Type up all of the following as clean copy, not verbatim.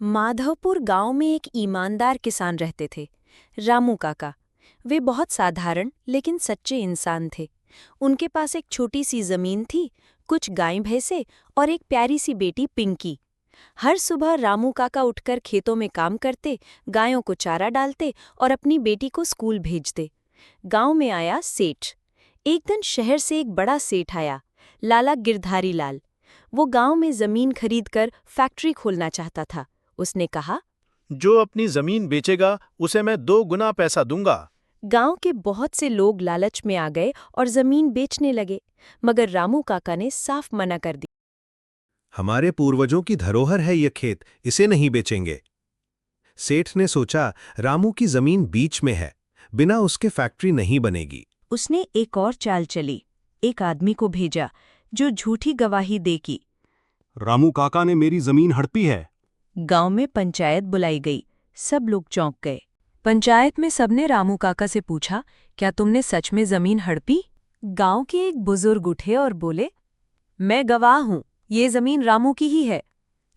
माधवपुर गांव में एक ईमानदार किसान रहते थे, रामू काका। वे बहुत साधारण लेकिन सच्चे इंसान थे। उनके पास एक छोटी सी जमीन थी, कुछ गाय भैंसे और एक प्यारी सी बेटी पिंकी। हर सुबह रामू काका उठकर खेतों में काम करते, गायों को चारा डालते और अपनी बेटी को स्कूल भेजते। गांव में आया सेठ। एक दिन शहर से एक बड़ा सेठ आया, लाला गिरधारी लाल। वो गांव में जमीन खरीदकर फैक्ट्री खोलना चाहता था। उसने कहा, जो अपनी जमीन बेचेगा उसे मैं 2 गुना पैसा दूंगा। गांव के बहुत से लोग लालच में आ गए और जमीन बेचने लगे, मगर रामू काका ने साफ मना कर दिया। हमारे पूर्वजों की धरोहर है ये खेत, इसे नहीं बेचेंगे। सेठ ने सोचा, रामू की जमीन बीच में है, बिना उसके फैक्ट्री नहीं बनेगी। उसने एक और चाल चली। एक आदमी को भेजा जो झूठी गवाही देगी। रामू काका ने मेरी जमीन हड़पी है। गांव में पंचायत बुलाई गई। सब लोग चौंक गए। पंचायत में सबने रामू काका से पूछा, क्या तुमने सच में जमीन हड़पी? गांव के एक बुजुर्ग उठे और बोले, मैं गवाह हूं, ये जमीन रामू की ही है।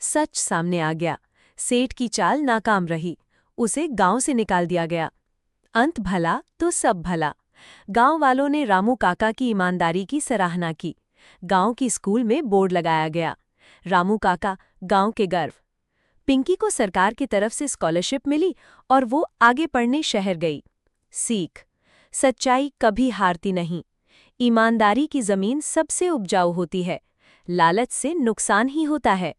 सच सामने आ गया। सेठ की चाल नाकाम रही। उसे गांव से निकाल दिया गया। अंत भला तो सब भला। गांव वालों ने रामू काका की ईमानदारी की सराहना की। गांव की स्कूल में बोर्ड लगाया गया, रामू काका गांव के गर्व। पिंकी को सरकार की तरफ से स्कॉलरशिप मिली और वो आगे पढ़ने शहर गई। सीख: सच्चाई कभी हारती नहीं। ईमानदारी की जमीन सबसे उपजाऊ होती है। लालच से नुकसान ही होता है।